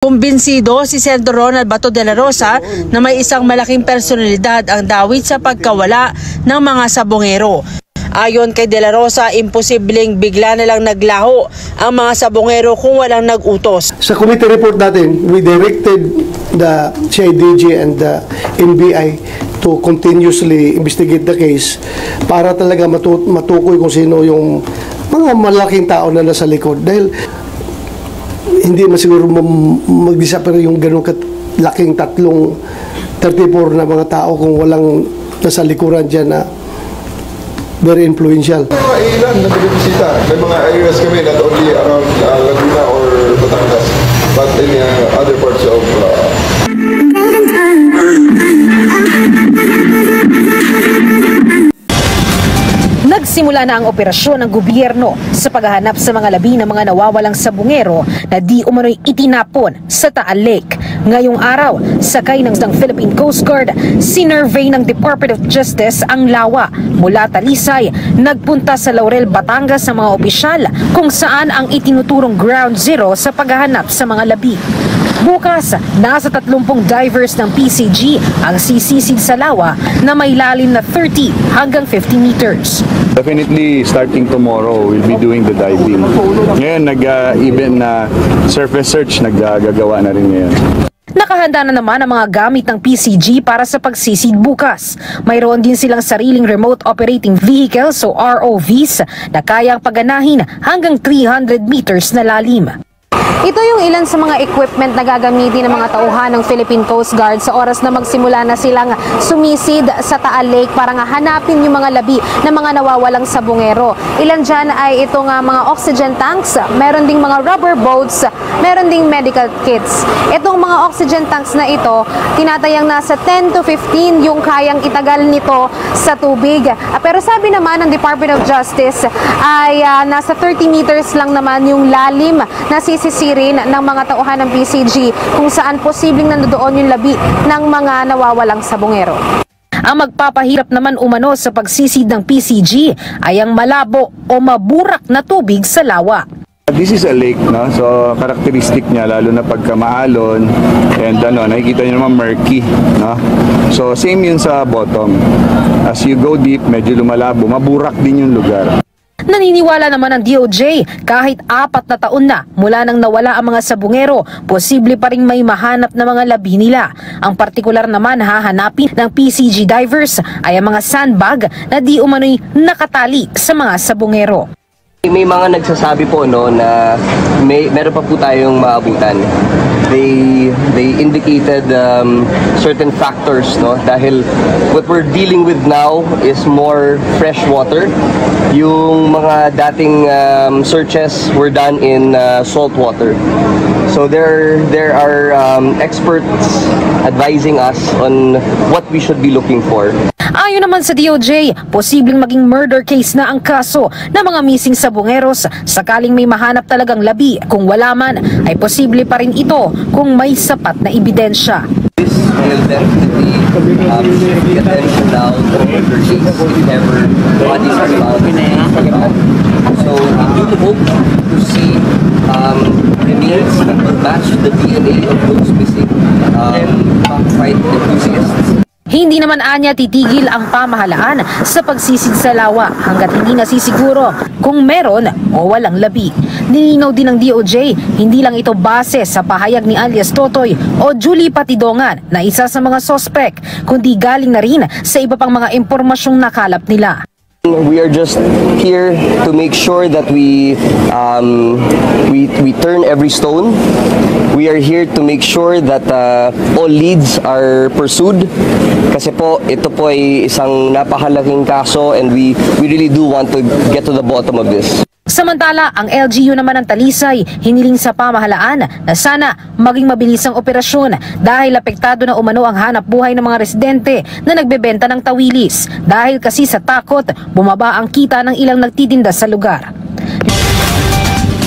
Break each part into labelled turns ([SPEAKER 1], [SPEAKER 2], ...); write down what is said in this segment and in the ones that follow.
[SPEAKER 1] Kumbinsido si Senator Ronald Bato de la Rosa na may isang malaking personalidad ang dawit sa pagkawala ng mga sabongero. Ayon kay De La Rosa, imposibleng bigla na lang naglaho ang mga sabongero kung walang nag-utos.
[SPEAKER 2] Sa committee report natin, we directed the CIDG and the NBI to continuously investigate the case para talaga matukoy kung sino yung mga malaking tao na nasa likod. Dahil hindi masiguro mag-disappear yung ganun laking 34 na mga tao kung walang nasa likuran dyan na very influential.
[SPEAKER 3] May mga ilan na binibisita. May mga areas kami not only around Laguna or Batangas but in other parts of
[SPEAKER 4] Nagsimula na ang operasyon ng gobyerno sa paghahanap sa mga labi ng mga nawawalang sabongero na di umano'y itinapon sa Taal Lake. Ngayong araw, sakay ng Philippine Coast Guard, sinurvey ng Department of Justice ang lawa. Mula Talisay, nagpunta sa Laurel, Batangas ang mga opisyal kung saan ang itinuturong ground zero sa paghahanap sa mga labi. Bukas, nasa 30 divers ng PCG ang sisisid sa lawa na may lalim na 30 hanggang 50 meters.
[SPEAKER 5] Definitely starting tomorrow we'll be doing the diving. Ngayon even na surface search naggagawa na rin ngayon.
[SPEAKER 4] Nakahanda na naman ang mga gamit ng PCG para sa pagsisid bukas. Mayroon din silang sariling remote operating vehicles o ROVs na kayang paganahin hanggang 300 meters na lalim. Ito yung ilan sa mga equipment na gagamitin ng mga tauhan ng Philippine Coast Guard sa oras na magsimula na silang sumisid sa Taal Lake para nga hanapin yung mga labi ng mga nawawalang sabongero. Ilan dyan ay itong mga oxygen tanks, meron ding mga rubber boats, meron ding medical kits. Itong mga oxygen tanks na ito, tinatayang nasa 10 to 15 yung kayang itagal nito sa tubig. Pero sabi naman ng Department of Justice ay nasa 30 meters lang naman yung lalim na sisisirin ng mga tauhan ng PCG kung saan posibleng nandoon yung labi ng mga nawawalang sabongero. Ang magpapahirap naman umano sa pagsisid ng PCG ay ang malabo o maburak na tubig sa lawa.
[SPEAKER 5] This is a lake, no? So characteristic niya lalo na pagka maalon and nakikita niyo naman murky, no? So same yun sa bottom. As you go deep, medyo lumalabo, maburak din yung lugar.
[SPEAKER 4] Naniniwala naman ang DOJ kahit 4 na taon na mula nang nawala ang mga sabongero, posible pa rin may mahanap na mga labi nila. Ang partikular naman hahanapin ng PCG divers ay ang mga sandbag na di umano'y nakatali sa mga sabongero.
[SPEAKER 6] May mga nagsasabi po na meron pa po tayong maabutan. They indicated certain factors, dahil what we're dealing with now is more fresh water. Yung mga dating searches were done in salt water. So there are experts advising us on what we should be looking for.
[SPEAKER 4] Ayon naman sa DOJ, posibleng maging murder case na ang kaso ng mga missing sabongeros sakaling may mahanap talagang labi. Kung wala man, ay posible pa rin ito kung may sapat na ebidensya.
[SPEAKER 6] This will definitely get attention down to murder case if ever bodies are found. So we do hope to see remains that will match the DNA of those missing cockfight enthusiasts.
[SPEAKER 4] Hindi naman anya titigil ang pamahalaan sa pagsisid sa lawa hanggat hindi nasisiguro kung meron o walang labi. Nilinaw din ng DOJ, hindi lang ito base sa pahayag ni alias Totoy o Julie Patidongan na isa sa mga sospek, kundi galing na rin sa iba pang mga impormasyong nakalap nila.
[SPEAKER 6] We are just here to make sure that we turn every stone. We are here to make sure that all leads are pursued. Kasi po, ito po ay isang napakalaking kaso and we really do want to get to the bottom of this.
[SPEAKER 4] Samantala, ang LGU naman ng Talisay hiniling sa pamahalaan na sana maging mabilis ang operasyon dahil apektado na umano ang hanap buhay ng mga residente na nagbebenta ng tawilis. Dahil kasi sa takot, bumaba ang kita ng ilang nagtitinda sa lugar.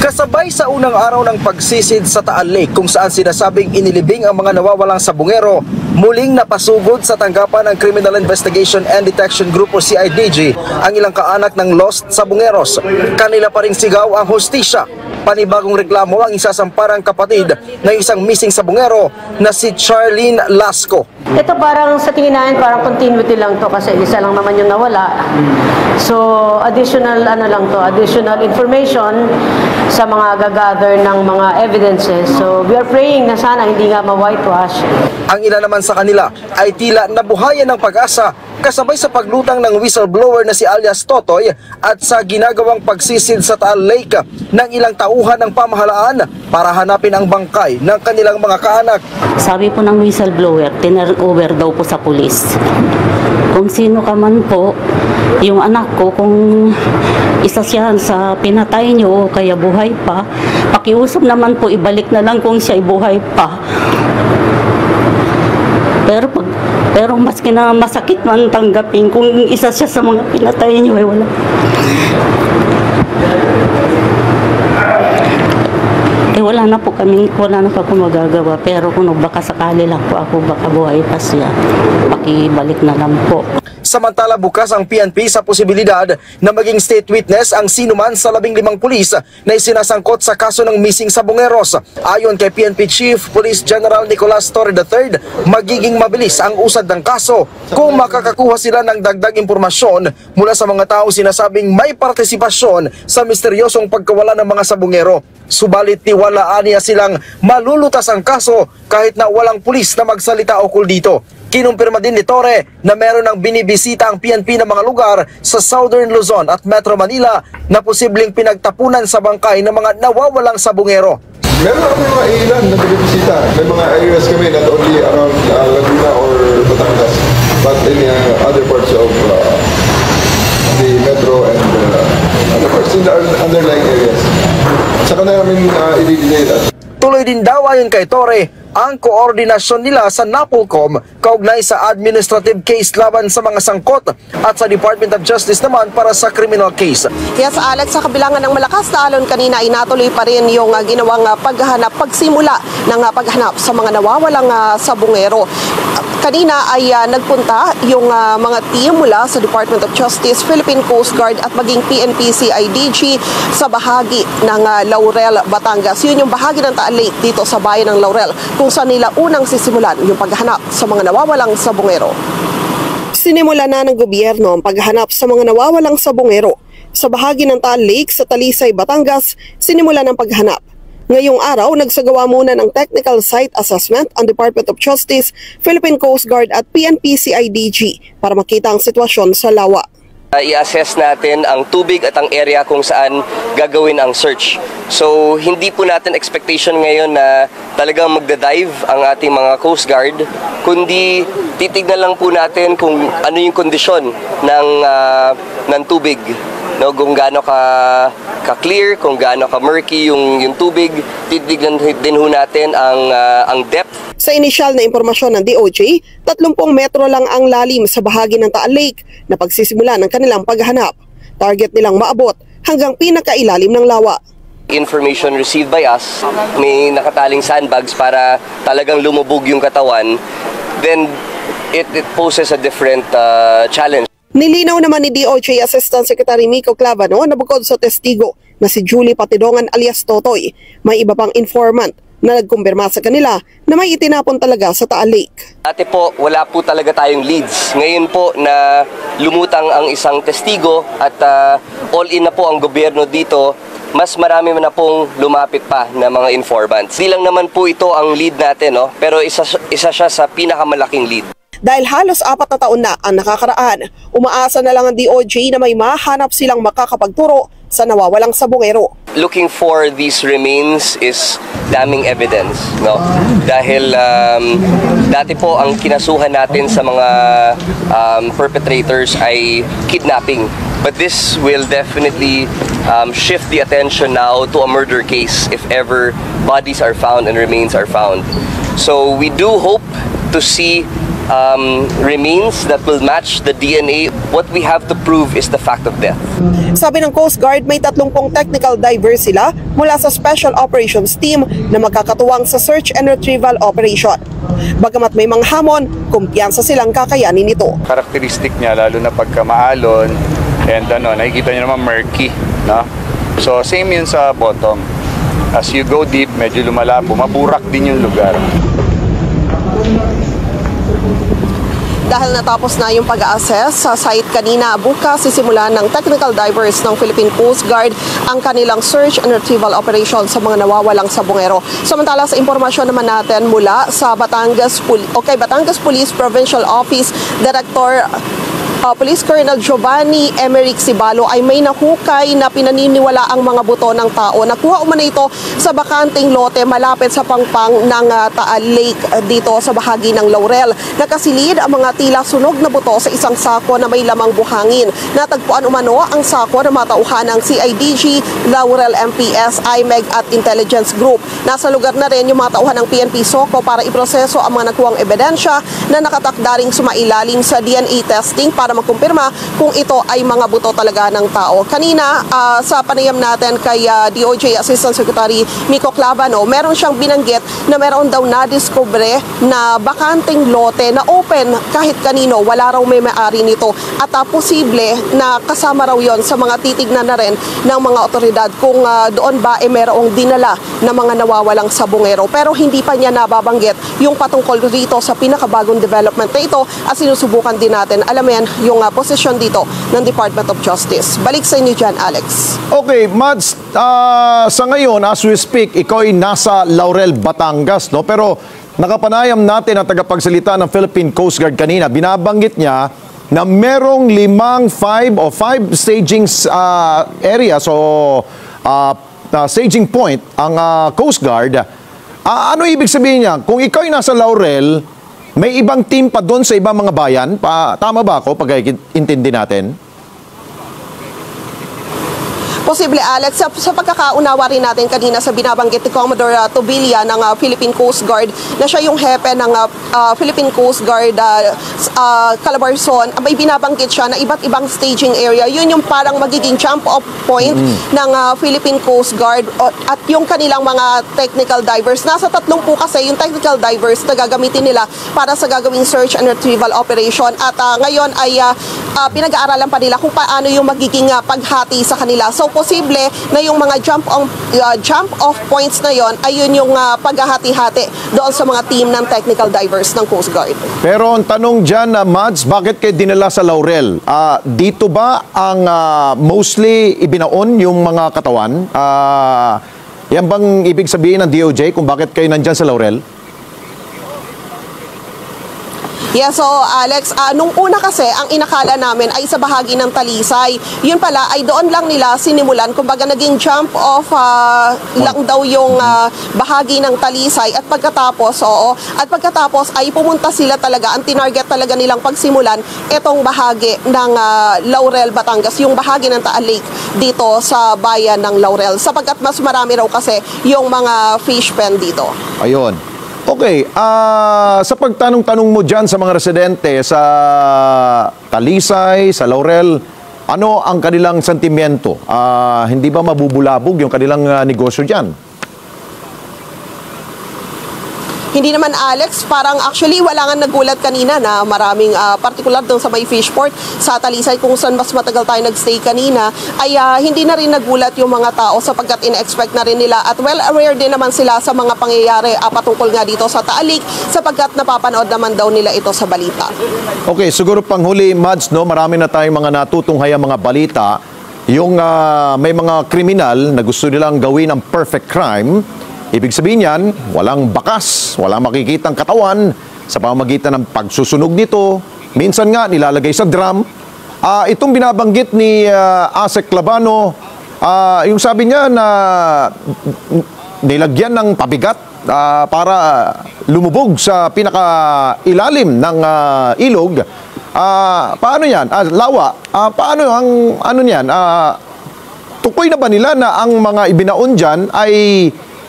[SPEAKER 7] Kasabay sa unang araw ng pagsisid sa Taal Lake kung saan sinasabing inilibing ang mga nawawalang sabongero, muling napasugod sa tanggapan ng Criminal Investigation and Detection Group o CIDG ang ilang kaanak ng lost sabongeros. Kanila pa ring sigaw ang hustisya. Panibagong reklamo ang isasamparang kapatid ng isang missing sabungero na si Charlene Lasco.
[SPEAKER 8] Ito parang sa tingin namin parang continuity lang to kasi isa lang naman yung nawala. So additional additional information sa mga gagather ng mga evidences. So we are praying na sana hindi nga ma-whitewash.
[SPEAKER 7] Ang ilan naman sa kanila ay tila nabuhayan ng pag-asa kasabay sa paglutang ng whistleblower na si alias Totoy at sa ginagawang pagsisid sa Taal Lake ng ilang tauhan ng pamahalaan para hanapin ang bangkay ng kanilang mga kaanak.
[SPEAKER 9] Sabi po ng whistleblower, over daw po sa pulis. Kung sino ka man po, yung anak ko, kung isa siya sa pinatay niyo o kaya buhay pa, pakiusap naman po, ibalik na lang kung siya ay buhay pa. Pero maski na masakit man tanggapin, kung isa siya sa mga pinatay niyo, ay wala. Wala na po ako magagawa, pero kung baka sakali lang po ako, baka buhay pa siya, pakibalik na lang po.
[SPEAKER 7] Samantala bukas ang PNP sa posibilidad na maging state witness ang sinuman sa 15 pulis na isinasangkot sa kaso ng missing sabungeros. Ayon kay PNP Chief Police General Nicolas Torre III, magiging mabilis ang usad ng kaso kung makakakuha sila ng dagdag impormasyon mula sa mga tao sinasabing may partisipasyon sa misteryosong pagkawala ng mga sabungero. Subalit tiwalaan niya silang malulutas ang kaso kahit na walang pulis na magsalita ukol dito. Kinumpirma din ni Torre na meron ng binibisita ang PNP ng mga lugar sa Southern Luzon at Metro Manila na posibleng pinagtapunan sa bangkay ng mga nawawalang sabungero.
[SPEAKER 3] Meron kami mga ilan na binibisita. May mga areas kami not only around Laguna or Batangas, but in other parts of the Metro and other parts in the underlying areas. Saka na namin i-delay that.
[SPEAKER 7] Tuloy din daw ayon kay Torre ang koordinasyon nila sa NAPOLCOM kaugnay sa administrative case laban sa mga sangkot at sa Department of Justice naman para sa criminal case.
[SPEAKER 10] Yes, Alex, sa kabilangan ng malakas na alon kanina ay natuloy pa rin yung ginawang pagsimula ng paghanap sa mga nawawalang sabungero. Kanina ay nagpunta yung mga team mula sa Department of Justice, Philippine Coast Guard at maging PNP-CIDG sa bahagi ng Laurel, Batangas. Yun yung bahagi ng Taal Lake dito sa bayan ng Laurel kung saan nila unang sisimulan yung paghahanap sa mga nawawalang sabungero. Sinimula na ng gobyerno ang paghahanap sa mga nawawalang sabungero. Sa bahagi ng Taal Lake sa Talisay, Batangas, sinimula ng paghanap. Ngayong araw, nagsagawa muna ng technical site assessment ang Department of Justice, Philippine Coast Guard at PNP-CIDG para makita ang sitwasyon sa lawa.
[SPEAKER 6] I-assess natin ang tubig at ang area kung saan gagawin ang search. So, hindi po natin expectation ngayon na talagang magda-dive ang ating mga Coast Guard, kundi titignan lang po natin kung ano yung kondisyon ng tubig. No, kung gaano ka clear, kung gaano ka murky yung tubig, titignan din ho natin ang depth.
[SPEAKER 10] Sa inisyal na impormasyon ng DOJ, 30 metro lang ang lalim sa bahagi ng Taal Lake na pagsisimula ng kanilang paghahanap. Target nilang maabot hanggang pinakailalim ng lawa.
[SPEAKER 6] Information received by us, may nakataling sandbags para talagang lumubog yung katawan, then it poses a different challenge.
[SPEAKER 10] Nilinaw naman ni DOJ Assistant Secretary Mico Clavano na bukod sa testigo na si Julie Patidongan alias Totoy, may iba pang informant na nagkumpirma sa kanila na may itinapon talaga sa Taal Lake.
[SPEAKER 6] Dati po, wala po talaga tayong leads. Ngayon po na lumutang ang isang testigo at all-in na po ang gobyerno dito, mas marami na pong lumapit pa na mga informants. Di lang naman po ito ang lead natin, no? Pero isa siya sa pinakamalaking lead.
[SPEAKER 10] Dahil halos 4 na taon na ang nakakaraan, umaasa na lang ang DOJ na may mahanap silang makakapagturo sa nawawalang sabungero.
[SPEAKER 6] Looking for these remains is daming evidence, no? Dahil dati po ang kinasuhan natin sa mga perpetrators ay kidnapping. But this will definitely shift the attention now to a murder case if ever bodies are found and remains are found. So we do hope to see remains that will match the DNA. What we have to prove is the fact of death.
[SPEAKER 10] Sabi ng Coast Guard, may 30 technical divers sila mula sa Special Operations Team na magkakatuwang sa search and retrieval operation. Bagamat may mga hamon, kumpiyansa silang kakayanin ito.
[SPEAKER 5] Karakteristik niya, lalo na pagka maalon, and nakikita niyo naman murky, no? So same yun sa bottom. As you go deep, medyo lumalabo, maburak din yung lugar.
[SPEAKER 10] Dahil natapos na yung pag-assess sa site kanina, bukas sisimulan ng technical divers ng Philippine Coast Guard ang kanilang search and retrieval operation sa mga nawawalang sabongero. Samantala sa impormasyon naman natin mula sa Batangas Police Provincial Office Director Police Colonel Giovanni Emerick Sibalo ay may nahukay na pinaniniwala ang mga buto ng tao. Nakuha umano ito sa bakanting lote malapit sa pangpang ng Taal Lake dito sa bahagi ng Laurel. Nakasilid ang mga tila sunog na buto sa isang sako na may lamang buhangin. Natagpuan umano ang sako na matauhan ng CIDG, Laurel MPS, IMEG at Intelligence Group. Nasa lugar na rin yung mga tauhan ng PNP SOCO para iproseso ang mga nakuhang ebidensya na nakatakdaring sumailalim sa DNA testing para makumpirma kung ito ay mga buto talaga ng tao. Kanina, sa panayam natin kay DOJ Assistant Secretary Miko Clavano, meron siyang binanggit na meron daw na-discover na bakanting lote na open kahit kanino, wala raw may may-ari nito. At posible na kasama raw yon sa mga titignan na rin ng mga otoridad kung doon ba merong dinala na mga nawawalang sabongero. Pero hindi pa niya nababanggit yung patungkol rito sa pinakabagong development na ito at sinusubukan din natin alamin yung posisyon dito ng Department of Justice. Balik sa inyo dyan, Alex.
[SPEAKER 11] Okay, Mads, sa ngayon, as we speak, ikaw ay nasa Laurel, Batangas, no? Pero nakapanayam natin ang tagapagsalita ng Philippine Coast Guard kanina. Binabanggit niya na merong 5 staging areas o staging point ang Coast Guard. Ano ibig sabihin niya? Kung ikaw ay nasa Laurel, may ibang team pa doon sa ibang mga bayan? Tama ba ako pag-intindi natin?
[SPEAKER 10] Posible, Alex. Sa pagkakaunawa rin natin kanina sa binabanggit ni Commodore Tobilla ng Philippine Coast Guard na siya yung hepe ng Philippine Coast Guard Calabarzon, may binabanggit siya na iba't ibang staging area. Yun yung parang magiging jump-off point ng Philippine Coast Guard at yung kanilang mga technical divers. Nasa 3 po kasi yung technical divers na gagamitin nila para sa gagawing search and retrieval operation. At ngayon ay pinag-aaralan pa nila kung paano yung magiging paghati sa kanila. So, posible na yung mga jump-off points na yon ay yun yung paghahati-hati doon sa mga team ng technical divers ng Coast Guard.
[SPEAKER 11] Pero ang tanong dyan, Mads, bakit kayo dinala sa Laurel? Dito ba ang mostly ibinaon yung mga katawan? Yan bang ibig sabihin ng DOJ kung bakit kayo nandyan sa Laurel?
[SPEAKER 10] Yeah, so Alex, nung una kasi, ang inakala namin ay sa bahagi ng Talisay. Yun pala, ay doon lang nila sinimulan. Kumbaga naging jump off lang daw yung bahagi ng Talisay. At pagkatapos, ay pumunta sila talaga, ang tinarget talaga nilang pagsimulan, itong bahagi ng Laurel, Batangas, yung bahagi ng Taal Lake dito sa bayan ng Laurel. Sapagkat mas marami raw kasi yung mga fish pen dito.
[SPEAKER 11] Ayun. Okay, sa pagtanong-tanong mo dyan sa mga residente sa Talisay, sa Laurel, ano ang kanilang sentimiento? Hindi ba mabubulabog yung kanilang negosyo dyan?
[SPEAKER 10] Hindi naman, Alex, parang actually wala nga nagulat kanina na maraming particular doon sa may fishport sa Talisay kung saan mas matagal tayo nagstay kanina ay hindi na rin nagulat yung mga tao sapagkat in-expect na rin nila at well aware din naman sila sa mga pangyayari patungkol nga dito sa Taal Lake sapagkat napapanood naman daw nila ito sa balita.
[SPEAKER 11] Okay, siguro panghuli, Mads, no, marami na tayong mga natutunghayang mga balita. Yung may mga kriminal na gusto nilang gawin ang perfect crime. Ibig sabihin yan, walang bakas, walang makikitang katawan sa pamamagitan ng pagsusunog nito. Minsan nga, nilalagay sa drum. Itong binabanggit ni Asek Clavano, yung sabi niya na nilagyan ng pabigat para lumubog sa pinakailalim ng ilog. Paano yan? Lawa, paano ang ano niyan? Tukoy na ba nila na ang mga ibinaon dyan ay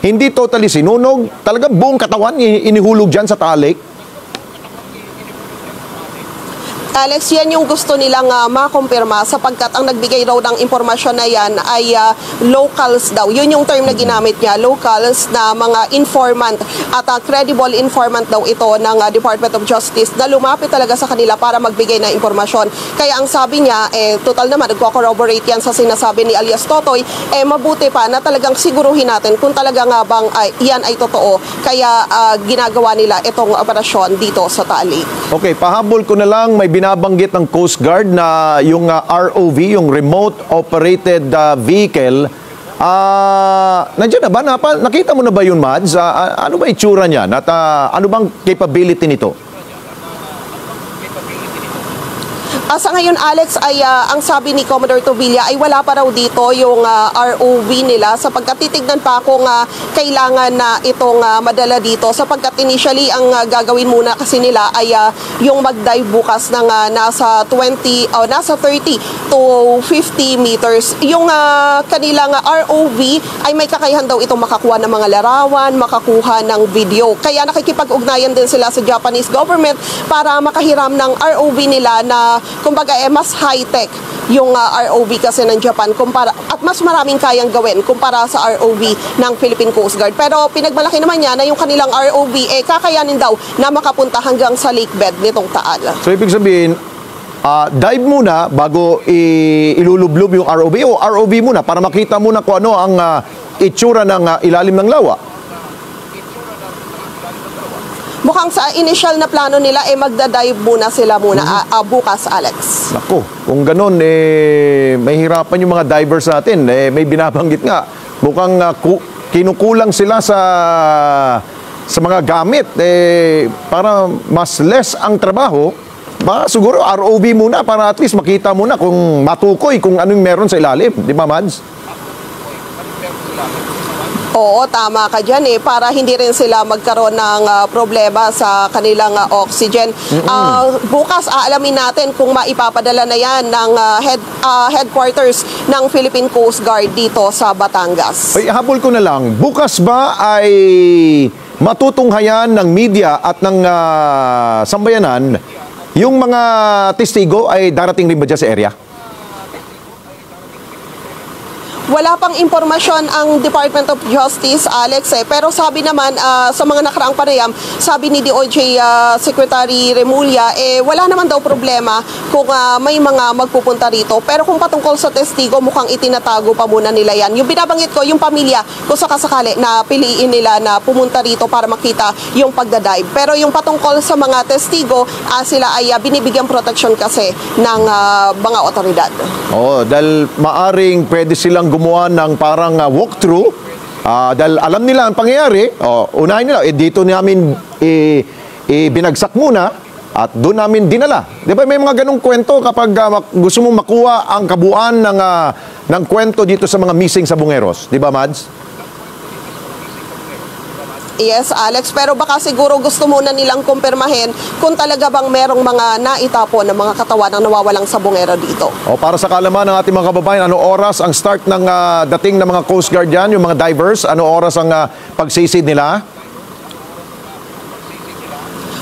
[SPEAKER 11] hindi totally sinunog, talagang buong katawan inihulog dyan sa Taal Lake?
[SPEAKER 10] Alex, yan yung gusto nilang makumpirma sapagkat ang nagbigay raw ng impormasyon na yan ay locals daw. Yun yung term na ginamit niya, locals na mga informant at credible informant daw ito ng Department of Justice na lumapit talaga sa kanila para magbigay ng impormasyon. Kaya ang sabi niya, total naman, nagko-corroborate yan sa sinasabi ni alias Totoy, mabuti pa na talagang siguruhin natin kung talaga nga bang yan ay totoo. Kaya ginagawa nila itong operasyon dito sa Taal Lake.
[SPEAKER 11] Okay, pahabol ko na lang, may binabanggit ng Coast Guard na yung ROV, yung Remote Operated Vehicle, nandiyan na ba? Nakita mo na ba yun, Mads? Ano ba itsura niya? At ano bang capability nito?
[SPEAKER 10] Sa ngayon, Alex, ay ang sabi ni Commodore Tobilla ay wala pa raw dito yung ROV nila sapagkat titignan pa kung kailangan na itong madala dito sapagkat initially ang gagawin muna kasi nila ay yung mag-dive bukas ng nasa 30 to 50 meters. Yung kanilang ROV ay may kakayahan daw itong makakuha ng mga larawan, makakuha ng video. Kaya nakikipag-ugnayan din sila sa Japanese government para makahiram ng ROV nila na kumbaga mas high-tech yung ROV kasi ng Japan at mas maraming kayang gawin kumpara sa ROV ng Philippine Coast Guard. Pero pinagmalaki naman niya na yung kanilang ROV kakayanin daw na makapunta hanggang sa lake bed nitong Taal.
[SPEAKER 11] So ibig sabihin, dive muna bago ilulublob yung ROV o ROV muna para makita muna kung ano ang itsura ng ilalim ng lawa?
[SPEAKER 10] Mukhang sa initial na plano nila, magda-dive muna sila bukas, Alex.
[SPEAKER 11] Naku, kung ganun, may hirapan yung mga divers natin. May binabanggit nga, mukhang kinukulang sila sa mga gamit. Para mas less ang trabaho, siguro ROV muna para at least makita muna kung matukoy kung anong meron sa ilalim. Di ba, Mads?
[SPEAKER 10] Oo, tama ka dyan para hindi rin sila magkaroon ng problema sa kanilang oxygen. Bukas aalamin natin kung maipapadala na yan ng headquarters ng Philippine Coast Guard dito sa Batangas.
[SPEAKER 11] Ay, habol ko na lang, bukas ba ay matutunghayan ng media at ng sambayanan yung mga testigo ay darating rin ba dyan sa area?
[SPEAKER 10] Wala pang impormasyon ang Department of Justice, Alex, pero sabi naman sa mga nakaraang panayam, sabi ni DOJ Secretary Remulla, wala naman daw problema kung may mga magpupunta rito. Pero kung patungkol sa testigo, mukhang itinatago pa muna nila yan. Yung binabanggit ko, yung pamilya, kung sakasakali na piliin nila na pumunta rito para makita yung pagdadive. Pero yung patungkol sa mga testigo, sila ay binibigyan protection kasi ng mga otoridad.
[SPEAKER 11] Dahil maaring pwede silang gumawa ng parang walkthrough dahil alam nila ang pangyayari. Unahin nila, dito namin binagsak muna at doon namin dinala. Di ba may mga ganong kwento kapag gusto mong makuha ang kabuuan ng kwento dito sa mga missing sa Bungeros? Di ba, Mads?
[SPEAKER 10] Yes, Alex, pero baka siguro gusto muna nilang kumpirmahin kung talaga bang merong mga naitapon ng mga katawan ng nawawalang sabongero dito.
[SPEAKER 11] Para sa kalaman ng ating mga kababayan, ano oras ang start ng dating ng mga Coast Guard yan, yung mga divers? Ano oras ang pagsisid nila?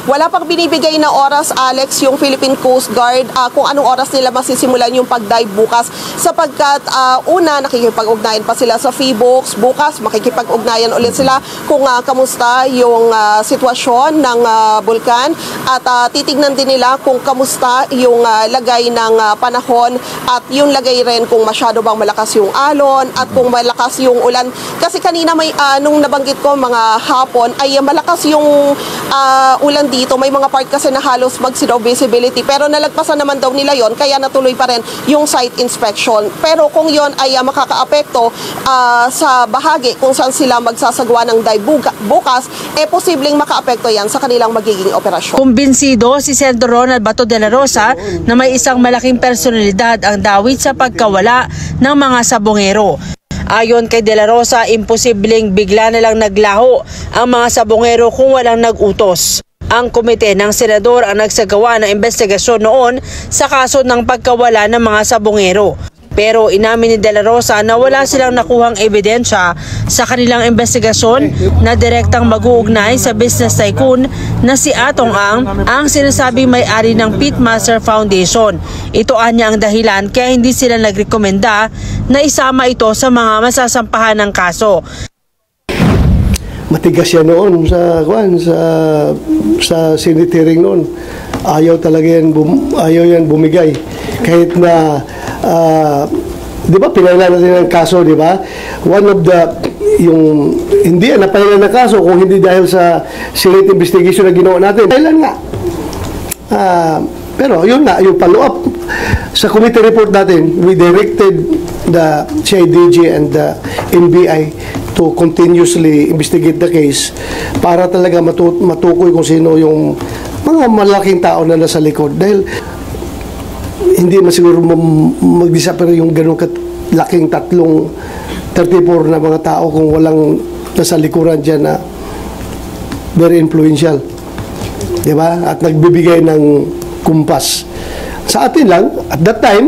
[SPEAKER 10] Wala pang binibigay na oras, Alex, yung Philippine Coast Guard kung anong oras nila masisimulan yung pag-dive bukas sapagkat una, nakikipag-ugnayan pa sila sa PHIVOLCS. Bukas, makikipag-ugnayan ulit sila kung kamusta yung sitwasyon ng bulkan at titignan din nila kung kamusta yung lagay ng panahon at yung lagay rin kung masyado bang malakas yung alon at kung malakas yung ulan. Kasi kanina nung nabanggit ko mga hapon ay malakas yung ulan dito. May mga part kasi na halos mag-zero visibility pero nalagpasan naman daw nila yon kaya natuloy pa rin yung site inspection. Pero kung yon ay makakaapekto sa bahagi kung saan sila magsasagawa ng dive bukas, posibleng makaapekto yan sa kanilang magiging operasyon.
[SPEAKER 1] Kumbinsido si Senator Ronald Bato de la Rosa na may isang malaking personalidad ang dawit sa pagkawala ng mga sabongero. Ayon kay De La Rosa, imposibleng bigla na lang naglaho ang mga sabongero kung walang nag-utos. Ang komite ng senador ang nagsagawa ng investigasyon noon sa kaso ng pagkawala ng mga sabongero. Pero inamin ni De La Rosa na wala silang nakuhang ebidensya sa kanilang investigasyon na direktang mag-uugnay sa business tycoon na si Atong ang sinasabing may-ari ng Pitmaster Foundation. Ito anya ang dahilan kaya hindi sila nagrekomenda na isama ito sa mga masasampahan ng kaso.
[SPEAKER 2] Matigas yan noon sa Senate hearing noon. Ayaw talaga yan bumigay. Kahit na di ba pinailan natin ng kaso, di ba? One of the hindi napailan ng kaso kung hindi dahil sa Senate investigation na ginawa natin. Kailan nga? Pero yun nga, yung follow-up sa committee report natin, we directed the CIDG and the NBI to continuously investigate the case para talaga matukoy kung sino yung mga malaking tao na nasa likod. Dahil hindi masiguro mag-disappear yung ganun laking 34 na mga tao kung walang nasa likuran dyan na very influential. Diba? At nagbibigay ng kumpas. Sa atin lang, at that time,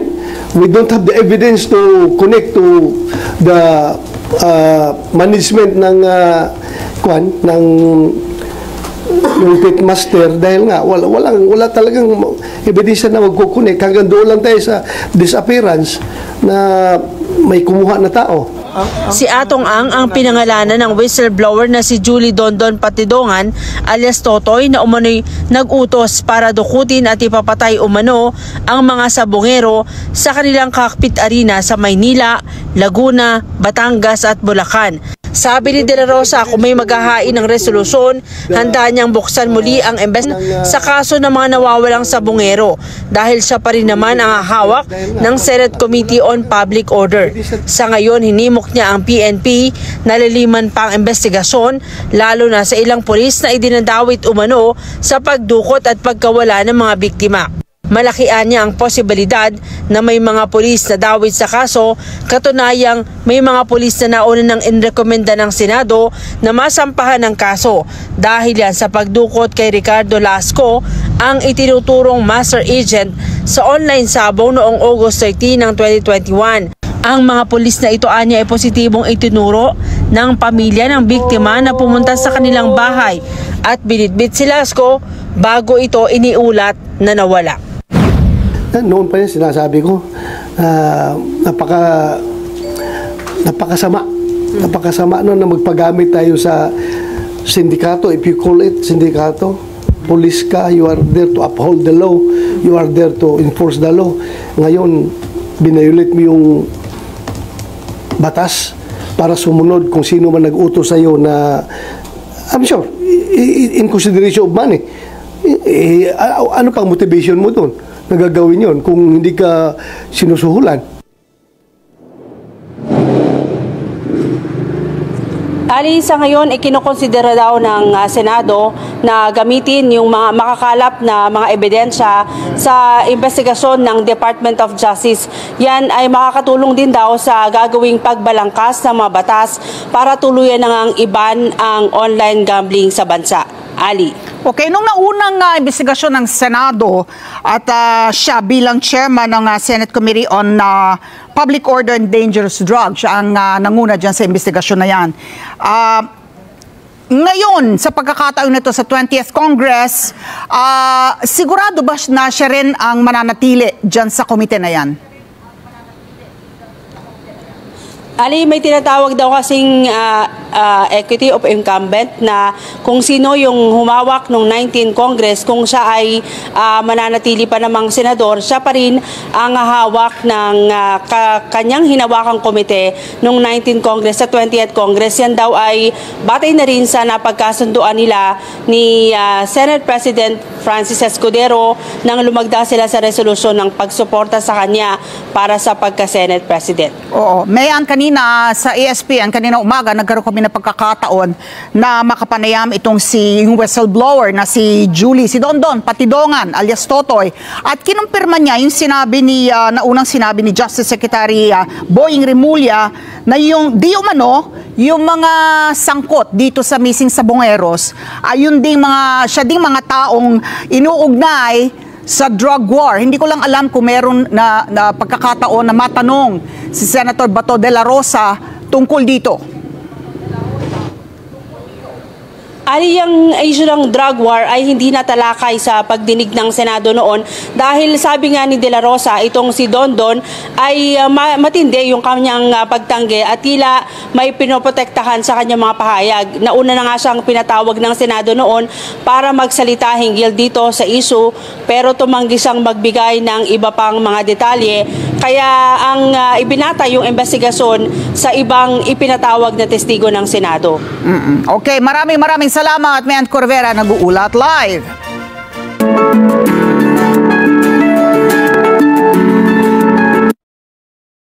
[SPEAKER 2] we don't have the evidence to connect to the management ng yung Pitmaster dahil nga wala talagang ebidensya na magkukunik. Hanggang doon lang tayo sa disappearance na may kumuha na tao.
[SPEAKER 1] Si Atong ang pinangalanan ng whistleblower na si Julie Dondon Patidongan alias Totoy na umano'y nag-utos para dukutin at ipapatay umano ang mga sabongero sa kanilang cockpit arena sa Maynila, Laguna, Batangas at Bulacan. Sabi ni De La Rosa kung may maghahain ng resolusyon, handa niyang buksan muli ang sa kaso ng mga nawawalang sabongero dahil siya pa rin naman ang hawak ng Senate Committee on Public Order. Sa ngayon, hinimok niya ang PNP na liliman pa ang investigasyon lalo na sa ilang pulis na idinadawit umano sa pagdukot at pagkawala ng mga biktima. Malakian niya ang posibilidad na may mga pulis na dawit sa kaso, katunayang may mga pulis na nauna nang inrekomenda ng Senado na masampahan ng kaso dahil yan sa pagdukot kay Ricardo Lasco, ang itinuturong master agent sa online sabong noong August 13 ng 2021. Ang mga pulis na ito anya ay positibong itinuro ng pamilya ng biktima na pumunta sa kanilang bahay at binitbit si Lasco bago ito iniulat na nawala.
[SPEAKER 2] Noon pa yun sinasabi ko, napakasama noon na magpagamit tayo sa sindikato. If you call it sindikato, police ka, you are there to uphold the law, you are there to enforce the law. Ngayon, binayulit mo yung batas para sumunod kung sino man nag-utos sa'yo na, I'm sure, in consideration of money. Ano pang motivation mo doon? Nagagawin yon kung hindi ka sinusuhulan.
[SPEAKER 1] Ali, sa ngayon, ikinokonsidera daw ng Senado na gamitin yung mga makakalap na mga ebidensya sa investigasyon ng Department of Justice. Yan ay makakatulong din daw sa gagawing pagbalangkas ng mga batas para tuluyan nang iban ang online gambling sa bansa. Ali.
[SPEAKER 12] Okay, nung naunang investigasyon ng Senado at siya bilang chairman ng Senate Committee on Public Order and Dangerous Drugs, siya ang nanguna dyan sa investigasyon na yan. Ngayon, sa pagkakataon nito sa 20th Congress, sigurado ba na siya rin ang mananatili dyan sa komite na yan?
[SPEAKER 1] Ali, may tinatawag daw kasing equity of incumbent na kung sino yung humawak ng 19 Congress, kung siya ay mananatili pa namang senador, siya pa rin ang hawak ng kanyang hinawakang komite ng 19 Congress sa 20th Congress. Yan daw ay batay na rin sa napagkasunduan nila ni Senate President Francis Escudero nang lumagda sila sa resolusyon ng pagsuporta sa kanya para sa pagka-Senate President.
[SPEAKER 12] Oo, Mayan, kanina sa ESPN, kanina umaga, nagkaroon kami ng pagkakataon na makapanayam itong yung whistleblower na si Julie, si Dondon Patidongan alias Totoy. At kinumpirma niya yung naunang sinabi ni Justice Secretary Boying Rimulya na yung di umano, yung mga sangkot dito sa missing sabongeros, ayun ding siya ding mga taong inuugnay sa drug war. Hindi ko lang alam kung meron na pagkakataon na matanong si Senator Bato de la Rosa tungkol dito.
[SPEAKER 1] Ali, yung issue ng drug war ay hindi natalakay sa pagdinig ng Senado noon dahil sabi nga ni De La Rosa, itong si Dondon ay matindi yung kanyang pagtanggi at tila may pinoprotektahan sa kanyang mga pahayag. Nauna na nga siyang pinatawag ng Senado noon para magsalita hinggil dito sa issue pero tumanggi siyang magbigay ng iba pang mga detalye. Kaya ang ibinata yung investigasyon sa ibang ipinatawag na testigo ng Senado.
[SPEAKER 12] Okay, maraming salamat, Mayan Corvera, nag-uulat live.